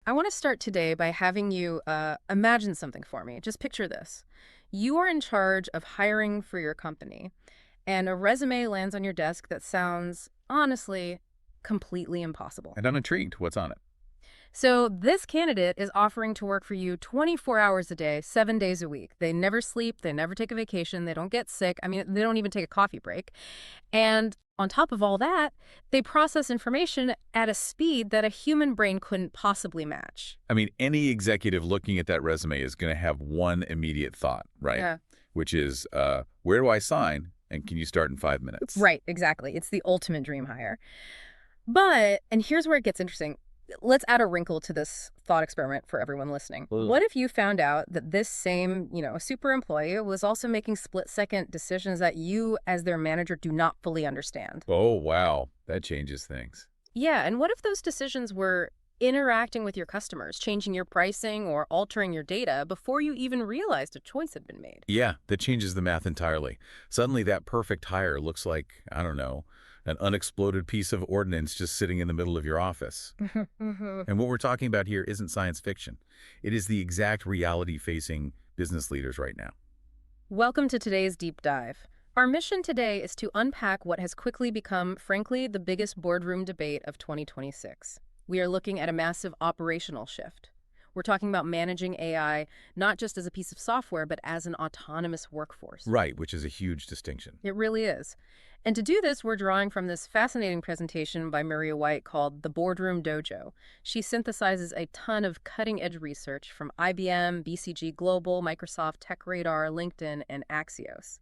I want to start today by having you imagine something for me. Just picture this. You are in charge of hiring for your company, and a resume lands on your desk that sounds, honestly, completely impossible. And I'm intrigued. What's on it? So, this candidate is offering to work for you 24 hours a day, 7 days a week. They never sleep, they never take a vacation, they don't get sick. I mean, they don't even take a coffee break. And on top of all that, they process information at a speed that a human brain couldn't possibly match. I mean, any executive looking at that resume is going to have one immediate thought, right? Yeah. Which is, where do I sign? And can you start in 5 minutes? Right, exactly. It's the ultimate dream hire. But, and here's where it gets interesting. Let's add a wrinkle to this thought experiment for everyone listening. Ugh. What if you found out that this same, super employee was also making split-second decisions that you, as their manager, do not fully understand? Oh, wow. That changes things. Yeah, and what if those decisions were interacting with your customers, changing your pricing or altering your data before you even realized a choice had been made? Yeah, that changes the math entirely. Suddenly, that perfect hire looks like, I don't know, an unexploded piece of ordnance just sitting in the middle of your office. And what we're talking about here isn't science fiction. It is the exact reality facing business leaders right now. Welcome to today's deep dive. Our mission today is to unpack what has quickly become, frankly, the biggest boardroom debate of 2026. We are looking at a massive operational shift. We're talking about managing AI not just as a piece of software, but as an autonomous workforce. Right, which is a huge distinction. It really is. And to do this, we're drawing from this fascinating presentation by Maria White called The Boardroom Dojo. She synthesizes a ton of cutting-edge research from IBM, BCG Global, Microsoft, TechRadar, LinkedIn, and Axios.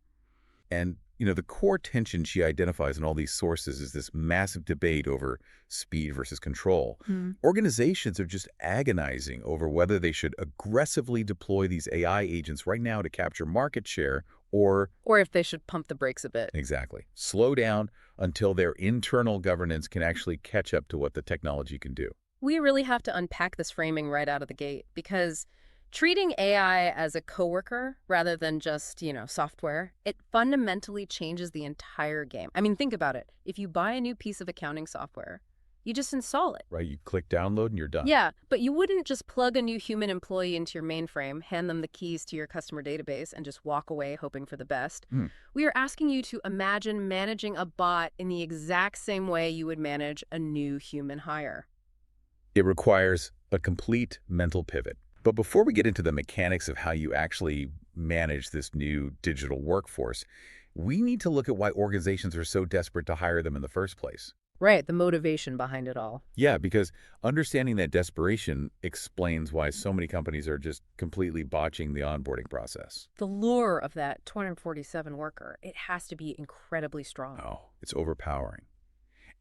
And, the core tension she identifies in all these sources is this massive debate over speed versus control. Organizations are just agonizing over whether they should aggressively deploy these AI agents right now to capture market share or, Or if they should pump the brakes a bit. exactly, slow down until their internal governance can actually catch up to what the technology can do. We really have to unpack this framing right out of the gate because treating AI as a coworker rather than just, software, it fundamentally changes the entire game. I mean, think about it. If you buy a new piece of accounting software, you just install it. Right? You click download and you're done. Yeah, but you wouldn't just plug a new human employee into your mainframe, hand them the keys to your customer database, and just walk away hoping for the best. We are asking you to imagine managing a bot in the exact same way you would manage a new human hire. It requires a complete mental pivot. But before we get into the mechanics of how you actually manage this new digital workforce, we need to look at why organizations are so desperate to hire them in the first place. Right, the motivation behind it all. Yeah, because understanding that desperation explains why so many companies are just completely botching the onboarding process. The lure of that 247 worker, it has to be incredibly strong. Oh, it's overpowering.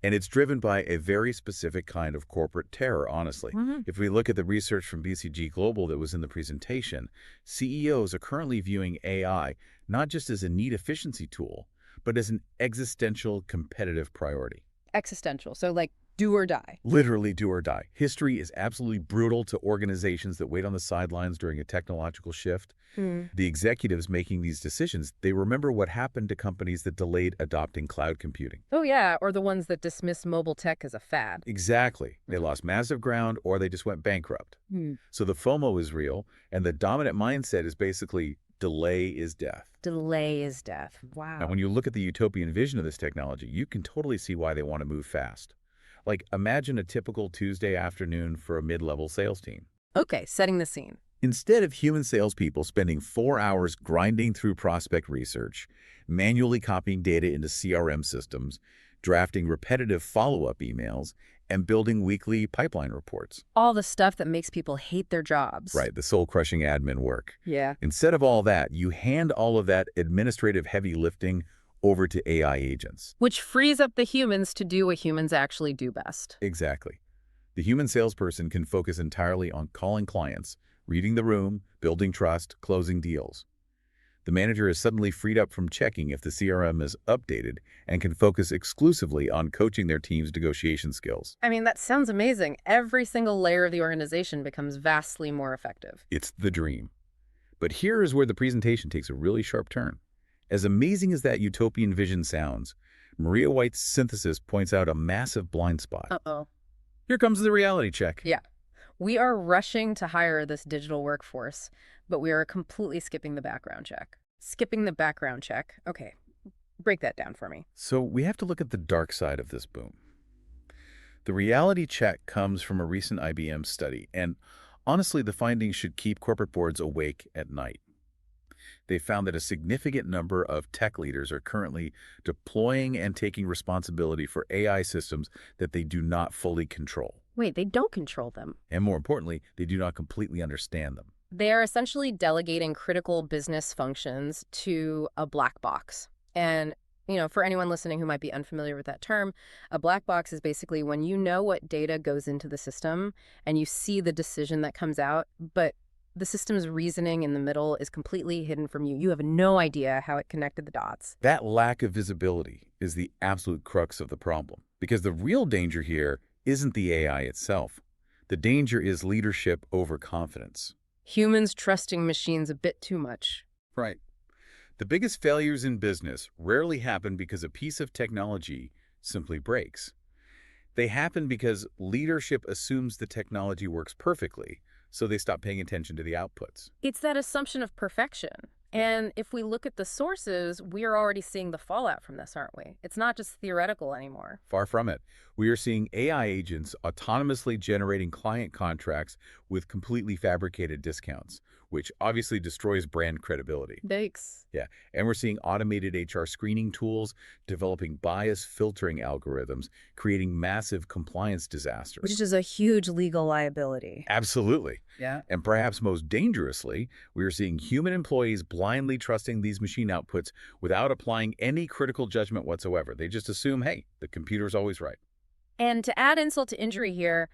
And it's driven by a very specific kind of corporate terror, honestly. If we look at the research from BCG Global that was in the presentation, CEOs are currently viewing AI not just as a neat efficiency tool, but as an existential competitive priority. Existential, so like do or die. Literally do or die. History is absolutely brutal to organizations that wait on the sidelines during a technological shift. The executives making these decisions, they remember what happened to companies that delayed adopting cloud computing. Oh yeah, or the ones that dismiss mobile tech as a fad. Exactly. They lost massive ground or they just went bankrupt. So the FOMO is real, and the dominant mindset is basically delay is death. Delay is death. Now, Wow. when you look at the utopian vision of this technology, you can totally see why they want to move fast. Like, imagine a typical Tuesday afternoon for a mid-level sales team. Okay, setting the scene. Instead of human salespeople spending 4 hours grinding through prospect research, manually copying data into CRM systems, drafting repetitive follow-up emails, and building weekly pipeline reports. All the stuff that makes people hate their jobs. Right, the soul-crushing admin work. Yeah. Instead of all that, you hand all of that administrative heavy lifting over to AI agents. Which frees up the humans to do what humans actually do best. Exactly. The human salesperson can focus entirely on calling clients, reading the room, building trust, closing deals. The manager is suddenly freed up from checking if the CRM is updated and can focus exclusively on coaching their team's negotiation skills. I mean, that sounds amazing. Every single layer of the organization becomes vastly more effective. It's the dream. But here is where the presentation takes a really sharp turn. As amazing as that utopian vision sounds, Maria White's synthesis points out a massive blind spot. Uh-oh. Here comes the reality check. Yeah. We are rushing to hire this digital workforce, but we are completely skipping the background check. Skipping the background check. Okay, break that down for me. So we have to look at the dark side of this boom. The reality check comes from a recent IBM study, and honestly, the findings should keep corporate boards awake at night. They found that a significant number of tech leaders are currently deploying and taking responsibility for AI systems that they do not fully control. Wait, they don't control them. And more importantly, they do not completely understand them. They are essentially delegating critical business functions to a black box. And, for anyone listening who might be unfamiliar with that term, a black box is basically when you know what data goes into the system and you see the decision that comes out, but the system's reasoning in the middle is completely hidden from you. You have no idea how it connected the dots. That lack of visibility is the absolute crux of the problem, because the real danger here isn't the AI itself. The danger is leadership overconfidence. Humans trusting machines a bit too much. Right. The biggest failures in business rarely happen because a piece of technology simply breaks. They happen because leadership assumes the technology works perfectly, so they stop paying attention to the outputs. It's that assumption of perfection. And if we look at the sources, we are already seeing the fallout from this, aren't we? It's not just theoretical anymore. Far from it. We are seeing AI agents autonomously generating client contracts with completely fabricated discounts, which obviously destroys brand credibility. Yikes. Yeah, and we're seeing automated HR screening tools, developing bias filtering algorithms, creating massive compliance disasters. Which is a huge legal liability. Absolutely. Yeah. And perhaps most dangerously, we are seeing human employees blindly trusting these machine outputs without applying any critical judgment whatsoever. They just assume, hey, the computer's always right. And to add insult to injury here,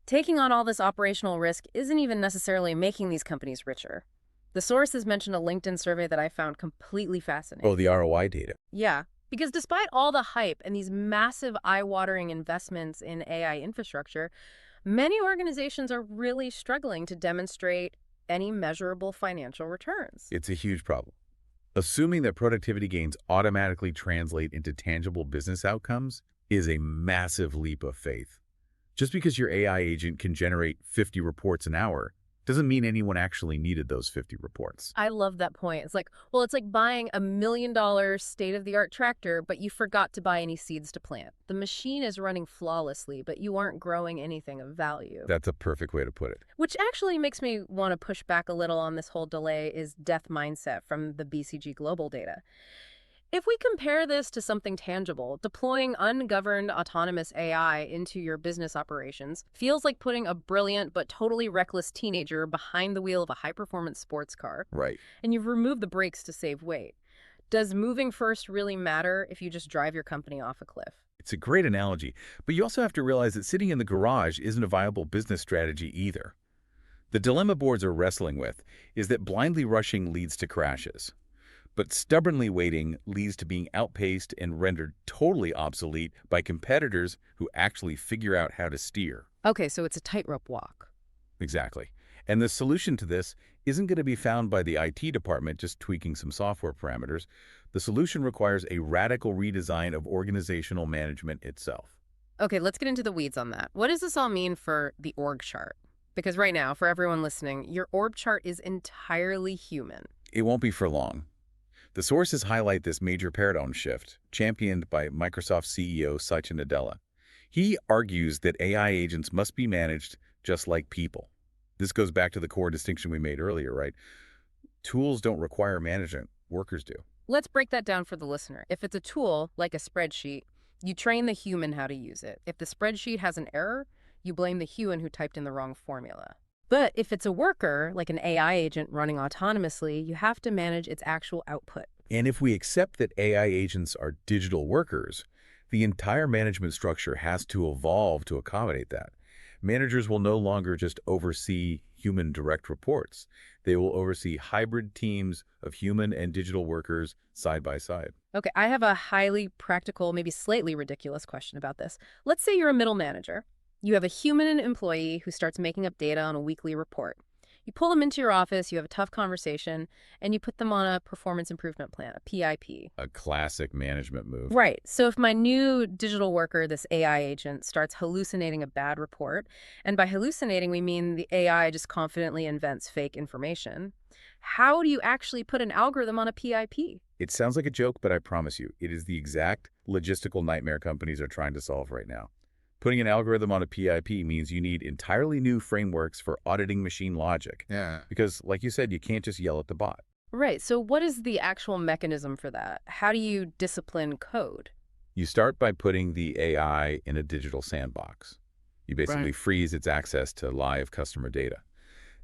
taking on all this operational risk isn't even necessarily making these companies richer. The source has mentioned a LinkedIn survey that I found completely fascinating. Oh, the ROI data. Yeah, because despite all the hype and these massive eye-watering investments in AI infrastructure, many organizations are really struggling to demonstrate any measurable financial returns. It's a huge problem. Assuming that productivity gains automatically translate into tangible business outcomes is a massive leap of faith. Just because your AI agent can generate 50 reports an hour doesn't mean anyone actually needed those 50 reports. I love that point. It's like buying $1 million state-of-the-art tractor, but you forgot to buy any seeds to plant. The machine is running flawlessly, but you aren't growing anything of value. That's a perfect way to put it. Which actually makes me want to push back a little on this whole delay is death mindset from the BCG Global data. If we compare this to something tangible, deploying ungoverned autonomous AI into your business operations feels like putting a brilliant but totally reckless teenager behind the wheel of a high-performance sports car. Right. And you've removed the brakes to save weight. Does moving first really matter if you just drive your company off a cliff? It's a great analogy, but you also have to realize that sitting in the garage isn't a viable business strategy either. The dilemma boards are wrestling with is that blindly rushing leads to crashes. But stubbornly waiting leads to being outpaced and rendered totally obsolete by competitors who actually figure out how to steer. Okay, so it's a tightrope walk. Exactly. And the solution to this isn't going to be found by the IT department just tweaking some software parameters. The solution requires a radical redesign of organizational management itself. Okay, let's get into the weeds on that. What does this all mean for the org chart? Because right now, for everyone listening, your org chart is entirely human. It won't be for long. The sources highlight this major paradigm shift, championed by Microsoft CEO Satya Nadella. He argues that AI agents must be managed just like people. This goes back to the core distinction we made earlier, right? Tools don't require management, workers do. Let's break that down for the listener. If it's a tool, like a spreadsheet, you train the human how to use it. If the spreadsheet has an error, you blame the human who typed in the wrong formula. But if it's a worker, like an AI agent running autonomously, you have to manage its actual output. And if we accept that AI agents are digital workers, the entire management structure has to evolve to accommodate that. Managers will no longer just oversee human direct reports. They will oversee hybrid teams of human and digital workers side by side. Okay, I have a highly practical, maybe slightly ridiculous question about this. Let's say you're a middle manager. You have a human employee who starts making up data on a weekly report. You pull them into your office, you have a tough conversation, and you put them on a performance improvement plan, a PIP. A classic management move. Right. So if my new digital worker, this AI agent, starts hallucinating a bad report, and by hallucinating, we mean the AI just confidently invents fake information, how do you actually put an algorithm on a PIP? It sounds like a joke, but I promise you, it is the exact logistical nightmare companies are trying to solve right now. Putting an algorithm on a PIP means you need entirely new frameworks for auditing machine logic. Yeah. Because, like you said, you can't just yell at the bot. Right. So what is the actual mechanism for that? How do you discipline code? You start by putting the AI in a digital sandbox. You basically Right. freeze its access to live customer data.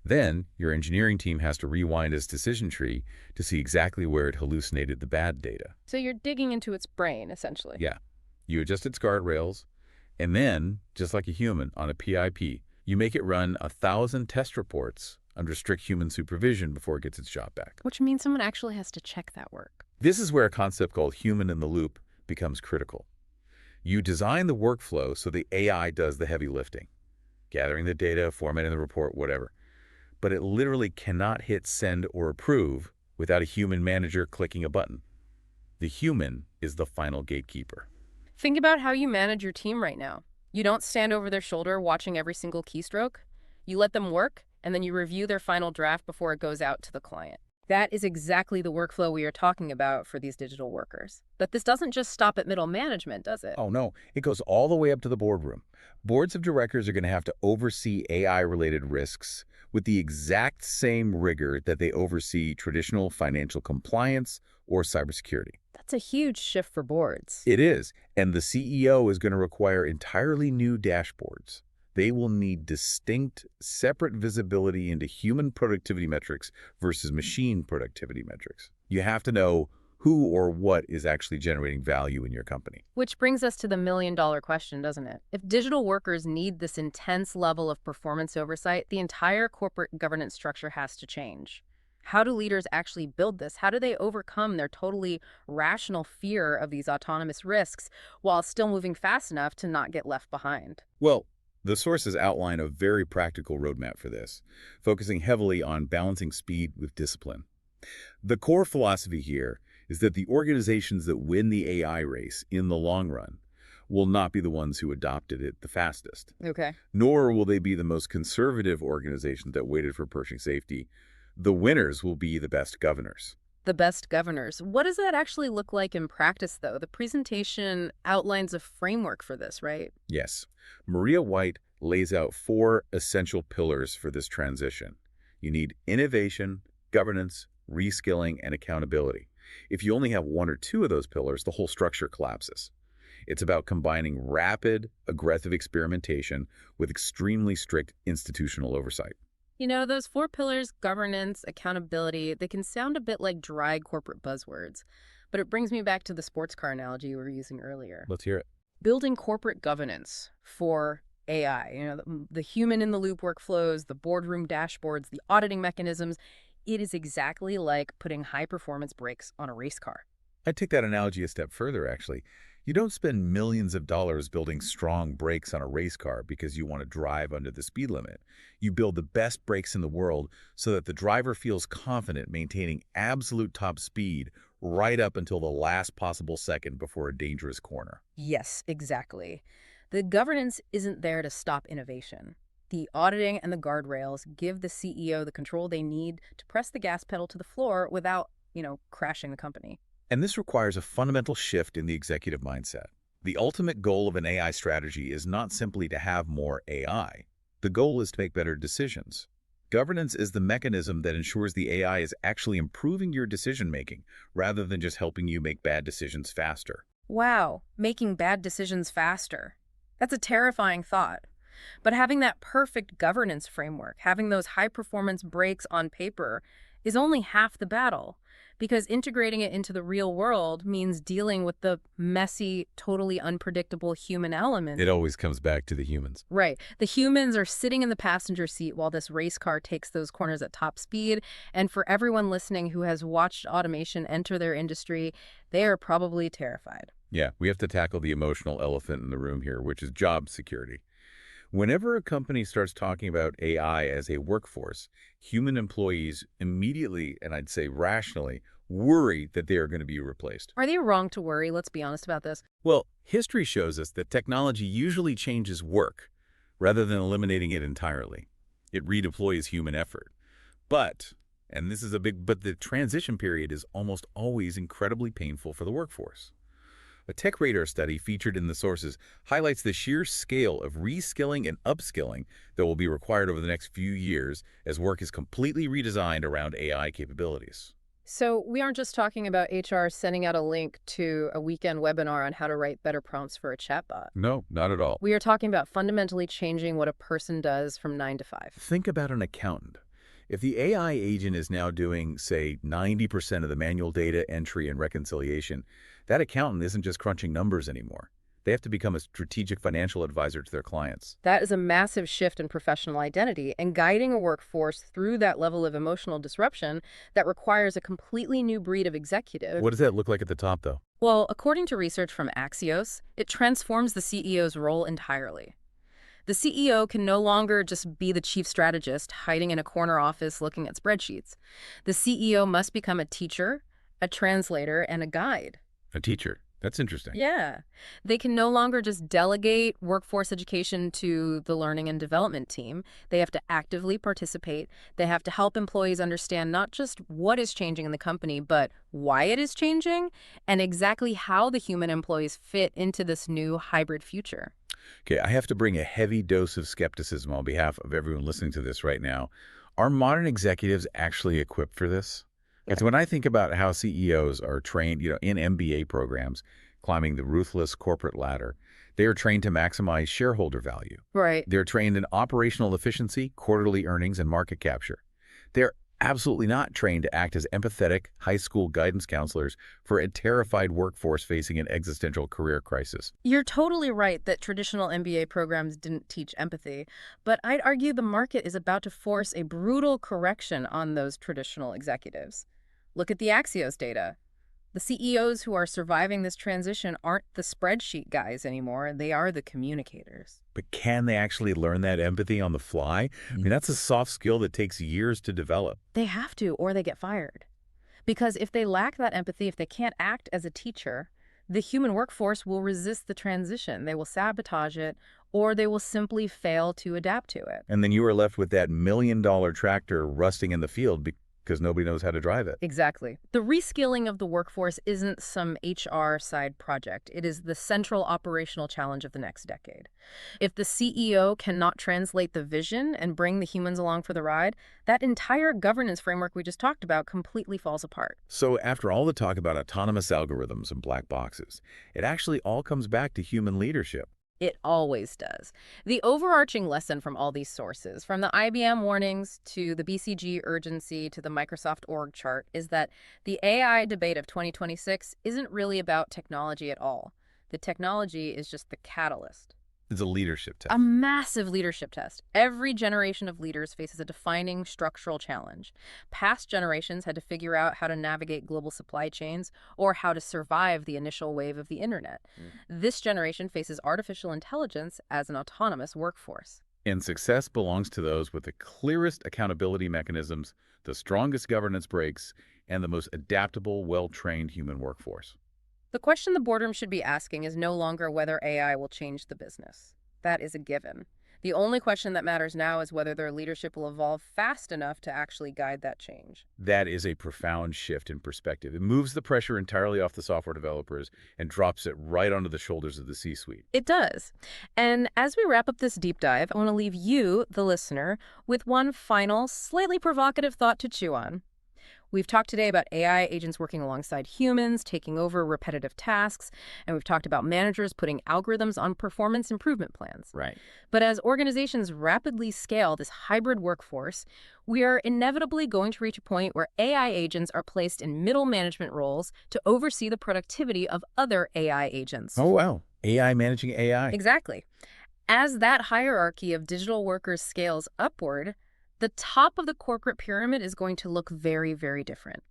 Then, your engineering team has to rewind its decision tree to see exactly where it hallucinated the bad data. So you're digging into its brain, essentially. Yeah. You adjust its guardrails, and then, just like a human on a PIP, you make it run 1,000 test reports under strict human supervision before it gets its job back. Which means someone actually has to check that work. This is where a concept called human in the loop becomes critical. You design the workflow so the AI does the heavy lifting, gathering the data, formatting the report, whatever. But it literally cannot hit send or approve without a human manager clicking a button. The human is the final gatekeeper. Think about how you manage your team right now. You don't stand over their shoulder watching every single keystroke. You let them work, and then you review their final draft before it goes out to the client. That is exactly the workflow we are talking about for these digital workers. But this doesn't just stop at middle management, does it? Oh no, it goes all the way up to the boardroom. Boards of directors are going to have to oversee AI-related risks with the exact same rigor that they oversee traditional financial compliance or cybersecurity. That's a huge shift for boards. It is, and the CEO is going to require entirely new dashboards. They will need distinct, separate visibility into human productivity metrics versus machine productivity metrics. You have to know who or what is actually generating value in your company. Which brings us to the million-dollar question, doesn't it? If digital workers need this intense level of performance oversight, the entire corporate governance structure has to change. How do leaders actually build this? How do they overcome their totally rational fear of these autonomous risks while still moving fast enough to not get left behind? Well, the sources outline a very practical roadmap for this, focusing heavily on balancing speed with discipline. The core philosophy here is that the organizations that win the AI race in the long run will not be the ones who adopted it the fastest, Okay. nor will they be the most conservative organizations that waited for Pershing safety. The winners will be the best governors. The best governors. What does that actually look like in practice, though? The presentation outlines a framework for this, right? Yes, Maria White lays out 4 essential pillars for this transition. You need innovation, governance, reskilling, and accountability. If you only have 1 or 2 of those pillars, the whole structure collapses. It's about combining rapid, aggressive experimentation with extremely strict institutional oversight. You know, those 4 pillars, governance, accountability, they can sound a bit like dry corporate buzzwords. But it brings me back to the sports car analogy we were using earlier. Let's hear it. Building corporate governance for AI, the human in the loop workflows, the boardroom dashboards, the auditing mechanisms, it is exactly like putting high performance brakes on a race car. I'd take that analogy a step further, actually. You don't spend millions of dollars building strong brakes on a race car because you want to drive under the speed limit. You build the best brakes in the world so that the driver feels confident maintaining absolute top speed right up until the last possible second before a dangerous corner. Yes, exactly. The governance isn't there to stop innovation. The auditing and the guardrails give the CEO the control they need to press the gas pedal to the floor without, crashing the company. And this requires a fundamental shift in the executive mindset. The ultimate goal of an AI strategy is not simply to have more AI. The goal is to make better decisions. Governance is the mechanism that ensures the AI is actually improving your decision-making rather than just helping you make bad decisions faster. Wow, making bad decisions faster. That's a terrifying thought. But having that perfect governance framework, having those high-performance brakes on paper, is only half the battle. Because integrating it into the real world means dealing with the messy, totally unpredictable human element. It always comes back to the humans. Right. The humans are sitting in the passenger seat while this race car takes those corners at top speed. And for everyone listening who has watched automation enter their industry, they are probably terrified. Yeah, we have to tackle the emotional elephant in the room here, which is job security. Whenever a company starts talking about AI as a workforce, human employees immediately, and I'd say rationally, worry that they are going to be replaced. Are they wrong to worry? Let's be honest about this. Well, history shows us that technology usually changes work rather than eliminating it entirely. It redeploys human effort. But, and this is a big but, the transition period is almost always incredibly painful for the workforce. A Tech Radar study featured in the sources highlights the sheer scale of reskilling and upskilling that will be required over the next few years as work is completely redesigned around AI capabilities. So we aren't just talking about HR sending out a link to a weekend webinar on how to write better prompts for a chatbot. No, not at all. We are talking about fundamentally changing what a person does from 9 to 5. Think about an accountant. If the AI agent is now doing, say, 90% of the manual data entry and reconciliation, that accountant isn't just crunching numbers anymore. They have to become a strategic financial advisor to their clients. That is a massive shift in professional identity, and guiding a workforce through that level of emotional disruption that requires a completely new breed of executive. What does that look like at the top, though? Well, according to research from Axios, it transforms the CEO's role entirely. The CEO can no longer just be the chief strategist hiding in a corner office looking at spreadsheets. The CEO must become a teacher, a translator, and a guide. A teacher. That's interesting. Yeah. They can no longer just delegate workforce education to the learning and development team. They have to actively participate. They have to help employees understand not just what is changing in the company, but why it is changing and exactly how the human employees fit into this new hybrid future. Okay, I have to bring a heavy dose of skepticism on behalf of everyone listening to this right now. Are modern executives actually equipped for this? Because when I think about how CEOs are trained, in MBA programs, climbing the ruthless corporate ladder, they are trained to maximize shareholder value. Right. They're trained in operational efficiency, quarterly earnings, and market capture. They're absolutely not trained to act as empathetic high school guidance counselors for a terrified workforce facing an existential career crisis. You're totally right that traditional MBA programs didn't teach empathy, but I'd argue the market is about to force a brutal correction on those traditional executives. Look at the Axios data. The CEOs who are surviving this transition aren't the spreadsheet guys anymore. They are the communicators. But can they actually learn that empathy on the fly? I mean, that's a soft skill that takes years to develop. They have to, or they get fired. Because if they lack that empathy, if they can't act as a teacher, the human workforce will resist the transition. They will sabotage it, or they will simply fail to adapt to it. And then you are left with that $1 million tractor rusting in the field because nobody knows how to drive it. Exactly. The reskilling of the workforce isn't some HR side project. It is the central operational challenge of the next decade. If the CEO cannot translate the vision and bring the humans along for the ride, that entire governance framework we just talked about completely falls apart. So after all the talk about autonomous algorithms and black boxes, it actually all comes back to human leadership. It always does. The overarching lesson from all these sources, from the IBM warnings to the BCG urgency to the Microsoft org chart, is that the AI debate of 2026 isn't really about technology at all. The technology is just the catalyst. It's a leadership test. A massive leadership test. Every generation of leaders faces a defining structural challenge. Past generations had to figure out how to navigate global supply chains or how to survive the initial wave of the internet. This generation faces artificial intelligence as an autonomous workforce. And success belongs to those with the clearest accountability mechanisms, the strongest governance brakes, and the most adaptable, well-trained human workforce. The question the boardroom should be asking is no longer whether AI will change the business. That is a given. The only question that matters now is whether their leadership will evolve fast enough to actually guide that change. That is a profound shift in perspective. It moves the pressure entirely off the software developers and drops it right onto the shoulders of the C-suite. It does. And as we wrap up this deep dive, I want to leave you, the listener, with one final, slightly provocative thought to chew on. We've talked today about AI agents working alongside humans, taking over repetitive tasks, and we've talked about managers putting algorithms on performance improvement plans. Right. But as organizations rapidly scale this hybrid workforce, we are inevitably going to reach a point where AI agents are placed in middle management roles to oversee the productivity of other AI agents. Oh, wow. AI managing AI. Exactly. As that hierarchy of digital workers scales upward, the top of the corporate pyramid is going to look very, very different.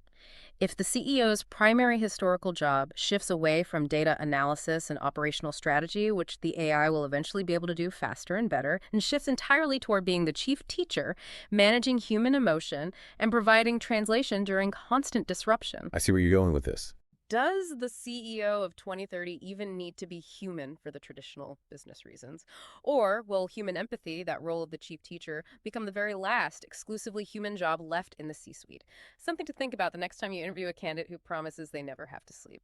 If the CEO's primary historical job shifts away from data analysis and operational strategy, which the AI will eventually be able to do faster and better, and shifts entirely toward being the chief teacher, managing human emotion, and providing translation during constant disruption. I see where you're going with this. Does the CEO of 2030 even need to be human for the traditional business reasons? Or will human empathy, that role of the chief teacher, become the very last exclusively human job left in the C-suite? Something to think about the next time you interview a candidate who promises they never have to sleep.